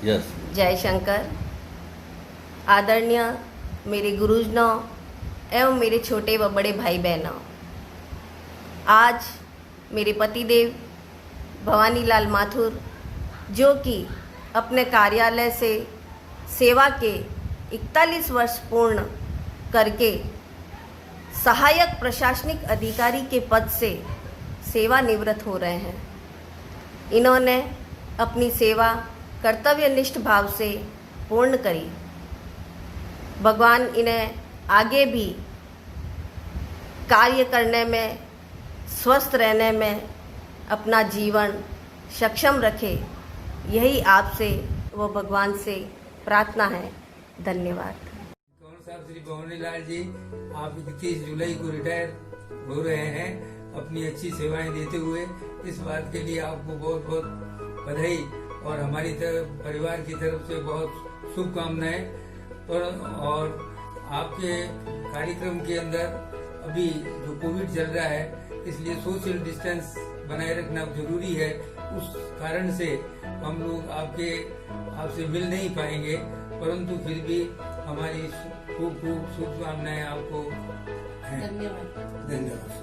Yes. जय शंकर। आदरणीय मेरे गुरुजनों एवं मेरे छोटे व बड़े भाई बहनों, आज मेरे पतिदेव भवानी लाल माथुर, जो कि अपने कार्यालय से सेवा के 41 वर्ष पूर्ण करके सहायक प्रशासनिक अधिकारी के पद से सेवानिवृत्त हो रहे हैं। इन्होंने अपनी सेवा कर्तव्यनिष्ठ भाव से पूर्ण करी। भगवान इन्हें आगे भी कार्य करने में, स्वस्थ रहने में अपना जीवन सक्षम रखे, यही आपसे वो भगवान से प्रार्थना है। धन्यवाद। कौन साहब श्री भवानी लाल जी, आप 31 जुलाई को रिटायर हो रहे हैं अपनी अच्छी सेवाएं देते हुए। इस बात के लिए आपको बहुत बहुत बधाई और हमारी परिवार की तरफ से बहुत शुभकामनाएं। और आपके कार्यक्रम के अंदर अभी जो कोविड चल रहा है, इसलिए सोशल डिस्टेंस बनाए रखना जरूरी है। उस कारण से हम लोग आपसे मिल नहीं पाएंगे, परंतु फिर भी हमारी खूब खूब शुभकामनाएं आपको हैं। धन्यवाद।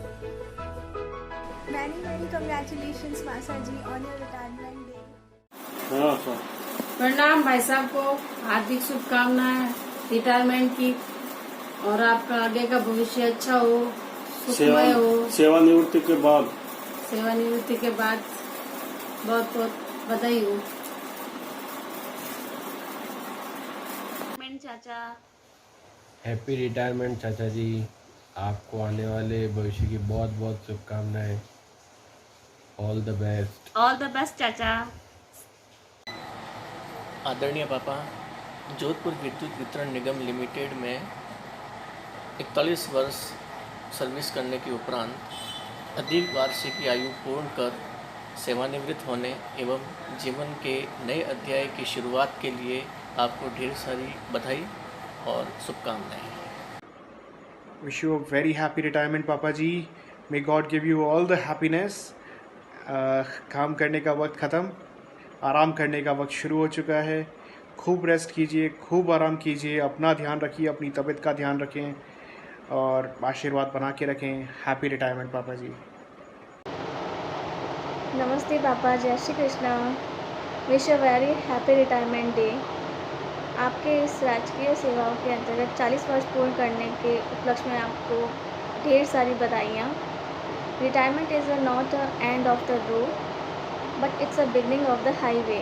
Many congratulations मासा जी on your retirement day. प्रणाम भाई साहब को, हार्दिक शुभकामनाएं रिटायरमेंट की, और आपका आगे का भविष्य अच्छा हो, सुखमय हो। सेवानिवृत्ति के बाद बहुत बहुत बधाई हो। चाचा, हैप्पी रिटायरमेंट चाचा जी। आपको आने वाले भविष्य की बहुत बहुत शुभकामनाएं। All the best. All the best चाचा। आदरणीय पापा, जोधपुर विद्युत वितरण निगम लिमिटेड में 41 वर्ष सर्विस करने के उपरांत अधिक वार्षिक आयु पूर्ण कर सेवानिवृत्त होने एवं जीवन के नए अध्याय की शुरुआत के लिए आपको ढेर सारी बधाई और शुभकामनाएं। Wish you a very happy retirement papa ji. May God give you all the happiness. काम करने का वक्त ख़त्म, आराम करने का वक्त शुरू हो चुका है। खूब रेस्ट कीजिए, खूब आराम कीजिए, अपना ध्यान रखिए, अपनी तबीयत का ध्यान रखें और आशीर्वाद बना के रखें। हैप्पी रिटायरमेंट पापा जी। नमस्ते पापा, जय श्री कृष्णा। विश अ वेरी हैप्पी रिटायरमेंट डे। आपके इस राजकीय सेवाओं के अंतर्गत 40 वर्ष पूर्ण करने के उपलक्ष्य में आपको ढेर सारी बधाइयाँ। Retirement is not a end of the road, but it's a beginning of the highway.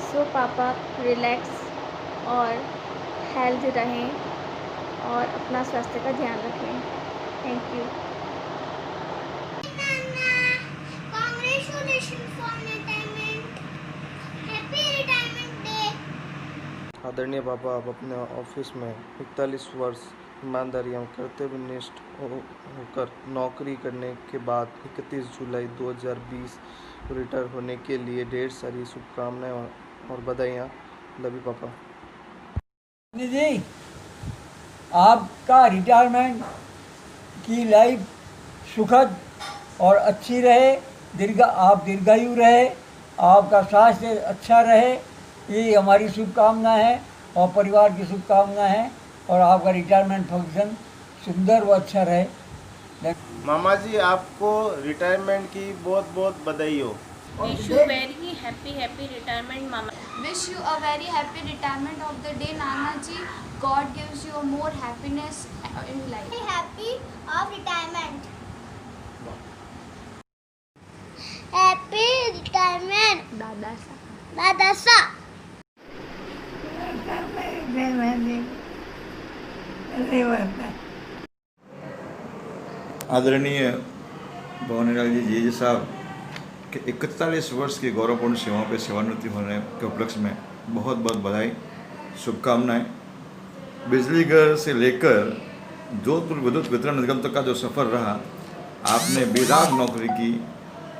So papa relax और हेल्दी रहें और अपना स्वास्थ्य का ध्यान रखें। Thank you. आदरणीय पापा, आप अपने ऑफिस में 41 वर्ष ईमानदारी एवं कर्तव्यनिष्ठ होकर नौकरी करने के बाद 31 जुलाई 2020 को रिटायर होने के लिए ढेर सारी शुभकामनाएं और बधाइयाँ। लव यू पापा। जी, आपका रिटायरमेंट की लाइफ सुखद और अच्छी रहे, आप दीर्घायु रहे, आपका स्वास्थ्य अच्छा रहे, ये हमारी शुभकामना है और परिवार की शुभकामना है, और आपका रिटायरमेंट फंक्शन सुंदर व अच्छा रहे। मामा जी, आपको रिटायरमेंट की बहुत बहुत बधाई हो। Wish you very happy retirement मामा। Wish you a very happy retirement of the day नाना ji. God gives you more happiness in life. Happy of retirement. Happy retirement दादा सा। आदरणीय भवानी लाल जी साहब के 41 वर्ष की गौरवपूर्ण सेवाओं पर सेवानिवृत्ति होने के उपलक्ष्य में बहुत बहुत बधाई, शुभकामनाएं। बिजली घर से लेकर जोधपुर विद्युत वितरण निगम तक का जो सफ़र रहा, आपने बेदाग नौकरी की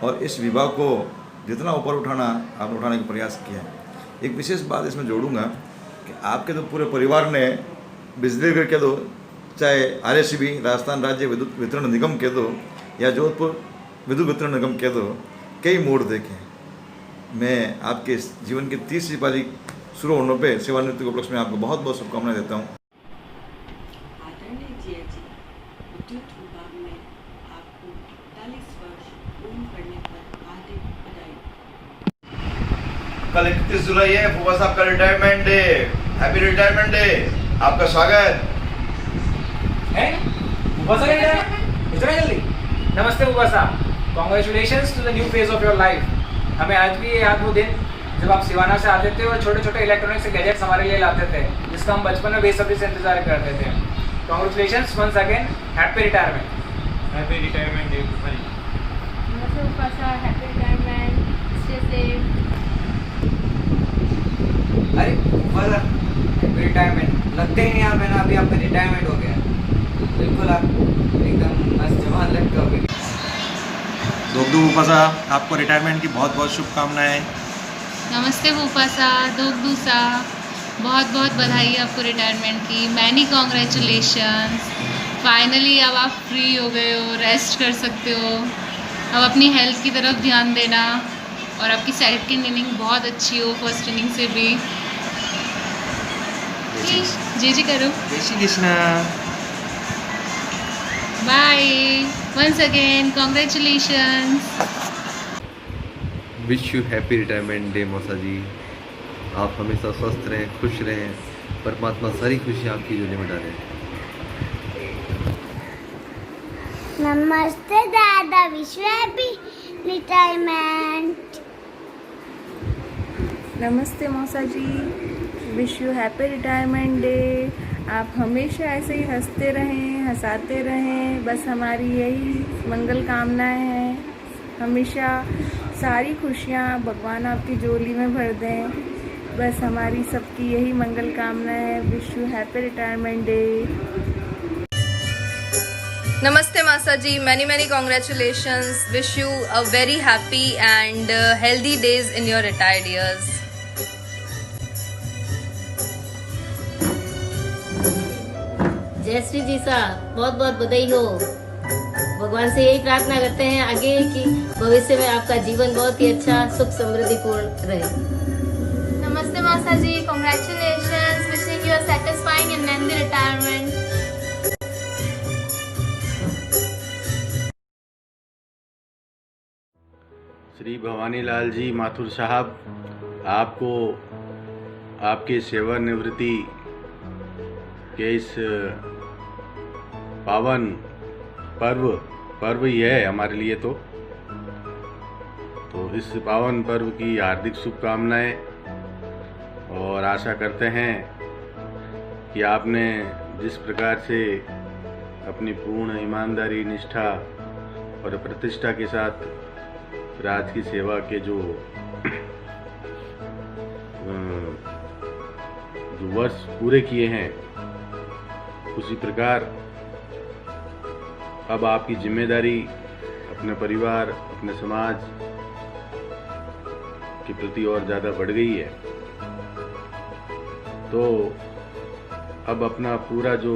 और इस विभाग को जितना ऊपर उठाना आपने उठाने का प्रयास किया है। एक विशेष बात इसमें जोड़ूंगा कि आपके तो पूरे परिवार ने बिजली घर कह दो, चाहे RSCB राजस्थान राज्य विद्युत वितरण निगम कह दो या जोधपुर विद्युत वितरण निगम कह दो, कई मोड़ देखे हैं। मैं आपके जीवन की 30वीं पारी शुरू होने पे सेवानिवृत्ति के उपलक्ष्य में आपको बहुत बहुत शुभकामनाएं देता हूँ। आदरणीय जिया जी, विद्युत विभाग में आपको 41 वर्ष पूर्ण करने पर हार्दिक बधाई। कल 31 जुलाई है, फूफा साहब का retirement day. Happy retirement day. आपका स्वागत है। फूफा साहब इतना जल्दी? नमस्ते फूफा साहब, congratulations to the new phase of your life. हमें आज भी याद वो दिन जब आप सिवाना से आते थे और छोटे छोटे इलेक्ट्रॉनिक्स गैजेट्स हमारे लिए लाते थे, जिसका हम बचपन में बेसब्री से इंतजार करते थे। Congratulations once again, happy retirement. Happy retirement day फूफा जी। नमस्ते फूफा साहब, हैप्पी रिटायरमेंट, स्टे सेफ। अरे फूफा साहब, हैप्पी रिटायरमेंट। लगते ही नहीं आप है ना, अभी आपका रिटायरमेंट हो गया। बिल्कुल आप एकदम मस्त जवान लगते हो। दोगदू फूफा साहब, आपको रिटायरमेंट की बहुत बहुत शुभकामनाएं। नमस्ते फूफा सा, दोगदू सा, बहुत बहुत बधाई आपको रिटायरमेंट की। Many congratulations. फाइनली अब आप फ्री हो गए हो, रेस्ट कर सकते हो। अब अपनी हेल्थ की तरफ ध्यान देना और आपकी सेकंड इनिंग बहुत अच्छी हो, फर्स्ट इनिंग से भी। जी करो। जय Shri Krishna. Bye once again, congratulations. Wish you happy retirement day मौसा जी। आप हमेशा स्वस्थ रहें, खुश रहें, परमात्मा सारी खुशी आपकी झोली में डाले। नमस्ते दादा, विश यू हैप्पी रिटायरमेंट। नमस्ते मौसा ji, wish you happy retirement day. आप हमेशा ऐसे ही हंसते रहें, हंसाते रहें, बस हमारी यही मंगल कामनाएं हैं। हमेशा सारी खुशियाँ भगवान आपकी झोली में भर दें, बस हमारी सबकी यही मंगल कामना है। Wish you happy retirement day. नमस्ते मासा जी, many congratulations. Wish you a very happy and healthy days in your retired years. Jayashree जी सा, बहुत बहुत बधाई हो। भगवान से यही प्रार्थना करते हैं आगे कि भविष्य में आपका जीवन बहुत ही अच्छा, सुख समृद्धिपूर्ण रहे। नमस्ते मासा ji, congratulations, wishing you a satisfying and healthy retirement. Shri Bhawani Lal ji Mathur साहब, आपको आपके सेवानिवृत्ति के इस पावन पर्व ही है हमारे लिए तो इस पावन पर्व की हार्दिक शुभकामनाएं, और आशा करते हैं कि आपने जिस प्रकार से अपनी पूर्ण ईमानदारी, निष्ठा और प्रतिष्ठा के साथ राज की सेवा के जो वर्ष पूरे किए हैं, उसी प्रकार अब आपकी जिम्मेदारी अपने परिवार, अपने समाज के प्रति और ज़्यादा बढ़ गई है। तो अब अपना पूरा जो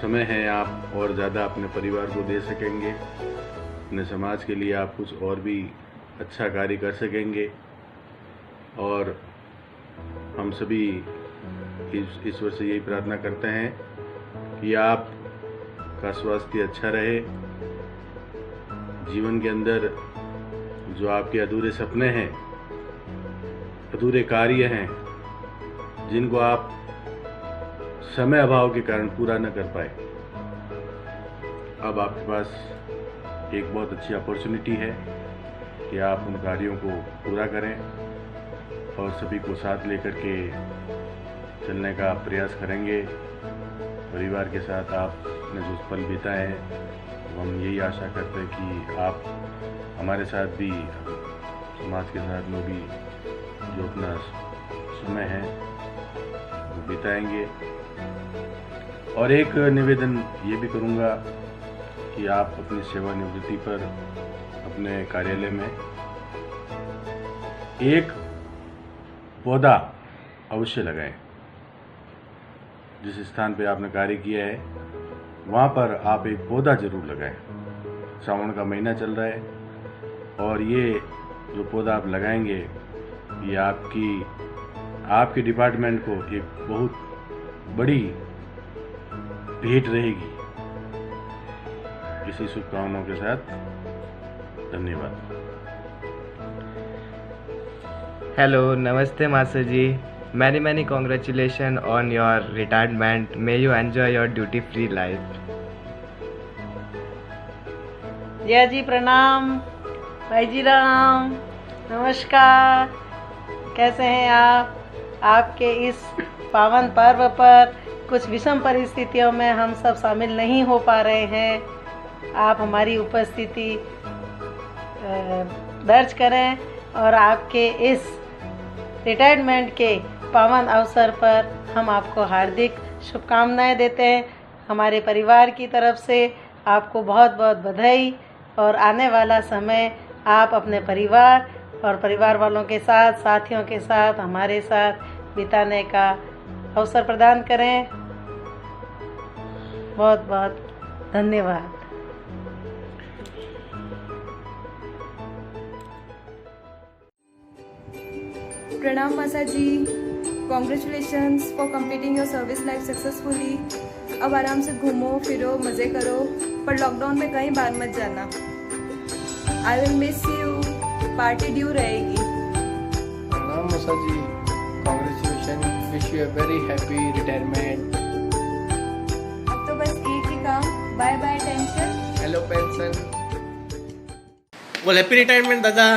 समय है आप और ज़्यादा अपने परिवार को दे सकेंगे, अपने समाज के लिए आप कुछ और भी अच्छा कार्य कर सकेंगे। और हम सभी ईश्वर से यही प्रार्थना करते हैं कि आप का स्वास्थ्य अच्छा रहे, जीवन के अंदर जो आपके अधूरे सपने हैं, अधूरे कार्य हैं, जिनको आप समय अभाव के कारण पूरा न कर पाए, अब आपके पास एक बहुत अच्छी अपॉर्चुनिटी है कि आप उन कार्यों को पूरा करें और सभी को साथ लेकर के चलने का प्रयास करेंगे। परिवार के साथ आपने जो पल बिताए हैं, हम यही आशा करते हैं कि आप हमारे साथ भी, समाज के साथ में भी जो अपना समय है वो बिताएंगे। और एक निवेदन ये भी करूँगा कि आप अपनी सेवानिवृत्ति पर अपने कार्यालय में एक पौधा अवश्य लगाएं। जिस स्थान पे आपने कार्य किया है वहाँ पर आप एक पौधा जरूर लगाएं। सावन का महीना चल रहा है और ये जो पौधा आप लगाएंगे ये आपके डिपार्टमेंट को एक बहुत बड़ी भेंट रहेगी। इसी शुभकामनाओं के साथ धन्यवाद। हेलो, नमस्ते master ji. Many congratulation on your retirement. May you enjoy your duty free life. Jaya ji प्रणाम। भाई जी राम नमस्कार। कैसे हैं आप? आपके इस पावन पर्व पर कुछ विषम परिस्थितियों में हम सब शामिल नहीं हो पा रहे हैं। आप हमारी उपस्थिति दर्ज करें और आपके इस रिटायरमेंट के पावन अवसर पर हम आपको हार्दिक शुभकामनाएं देते हैं। हमारे परिवार की तरफ से आपको बहुत बहुत बधाई और आने वाला समय आप अपने परिवार और परिवार वालों के साथ, साथियों के साथ, हमारे साथ बिताने का अवसर प्रदान करें। बहुत बहुत धन्यवाद। प्रणाम मासा ji. Congratulations for completing your service life successfully. अब आराम से घूमो फिरो, मज़े करो, पर लॉकडाउन में कहीं बाहर मत जाना। I will miss you. Party due रहेगी। प्रणाम मासा ji. Congratulation, wish you a very happy retirement. अब तो बस एक ही काम, bye bye tension. Hello pension. बोल हैप्पी रिटायरमेंट दादा।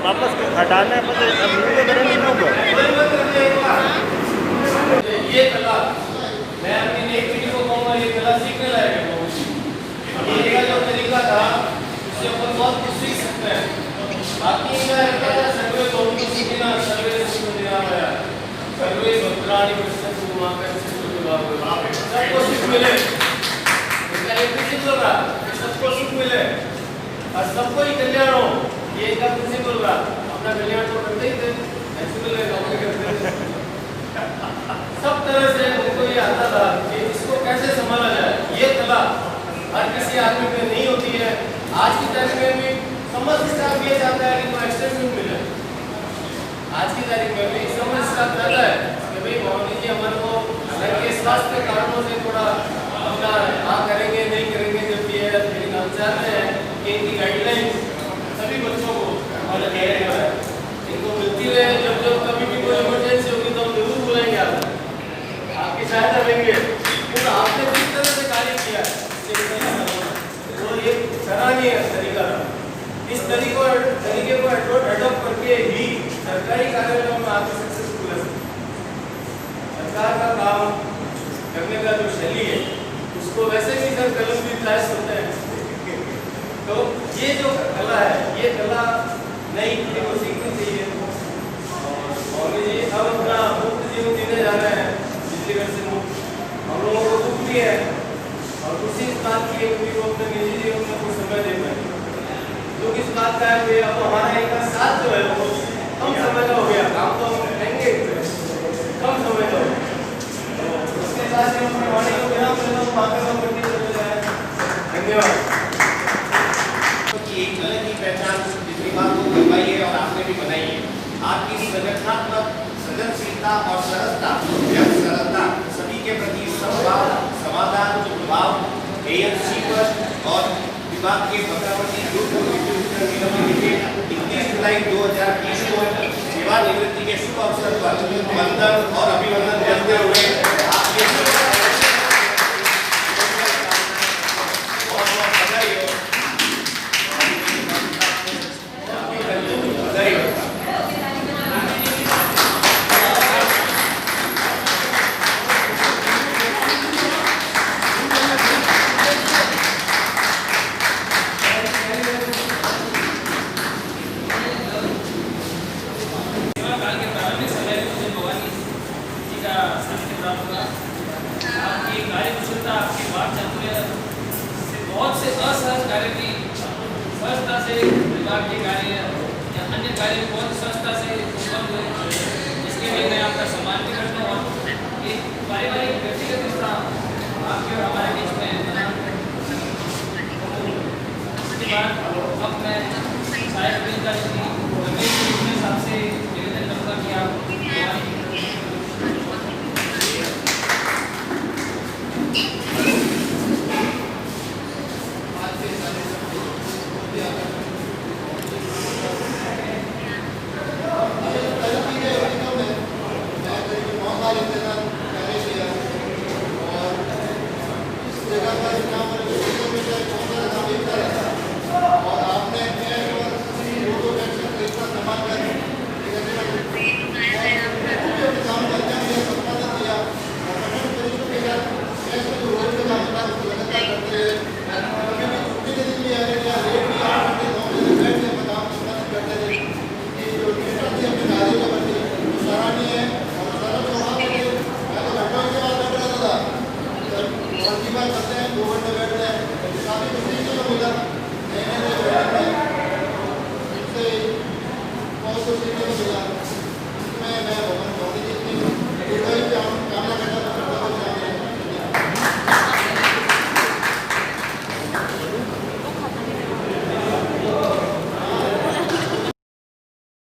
वापस हटाना है पता है वीडियो करेंगे इन लोग ये कला मैं अपनी एक वीडियो को कहूँगा ये कला सीखने लायक है बहुत। ये का जो तरीका था उससे अपन बहुत कुछ सीख सकते हैं। बाकी का सर्वे लोगों को सीखना सर्वे देना है सर्वे भद्राणी कृष्ण वहाँ पे सबको सुख मिले इसका एक प्रिंसिपल रहा सबको सुख मिले और सबको ही कल्याण हो ये इसका प्रिंसिपल रहा। अपना कल्याण तो करते ही थे नेचुरल है नौकरी करते थे सब तरह से उनको ये आता था कि इसको कैसे संभाला जाए। ये कला हर किसी आदमी में नहीं होती है। आज की तारीख में भी समझ स्टाफ ये चाहता है कि कोई एक्सटेंशन मिले। आज की तारीख में भी समझ स्टाफ चाहता है कि भाई मोदी जी हमारे को हालांकि स्वास्थ्य कारणों से थोड़ा अपना हाँ करेंगे नहीं करेंगे जब ये है लेकिन हम चाहते हैं कि इनकी गाइडलाइन सभी बच्चों को फॉलो किया जाए इनको मिलती रहे। जब जब कभी भी कोई इमरजेंसी होगी तो हम जरूर बुलाएंगे आपकी सहायता लेंगे। आपने जिस तरह से कार्य किया तरीके को अडॉप्ट करके ही सरकारी कार्यालयों में आप सक्सेसफुल है। सरकार का काम करने का जो शैली है उसको वैसे भी सर कलम भी प्रयास होते हैं। तो ये जो कला है ये कला नई पीढ़ी को सीखनी चाहिए। और ये अब अपना मुक्त जीवन जीने जा रहे हैं बिजली घर से मुक्त, हम लोगों को दुख भी है और उसी बात की क्योंकि वो अपने निजी जीवन में कुछ समय दे पाए। तो किस बात का है कि अब हमारा एक साथ जो है वो कम समय का हो गया, काम तो हम करेंगे कम समय का हो। तो उसके साथ ही हम वाणी को विराम देना मांगना करनी चले जाए। धन्यवाद। कि एक अलग ही पहचान जितनी बात को करवाई है और आपने भी बनाई है। आपकी संगठनात्मक सृजनशीलता और सरलता, सरलता, सभी के प्रति समभाव, समाधान, प्रभाव, एएनसी पर और विभाग के पत्रावती ग्रुप को 21 जुलाई 2020 को सेवानिवृत्ति के शुभ अवसर पर वंदन और अभिनंदन देते हुए आपके बधाई हो। आपकी कार्यकुशलता, आपकी बात चातुर्य से बहुत से असहज कार्य भी सहजता से विभाग के कार्य या अन्य कार्य बहुत सहजता से उत्पन्न हुए, जिसके लिए मैं आपका सम्मान भी करता हूँ।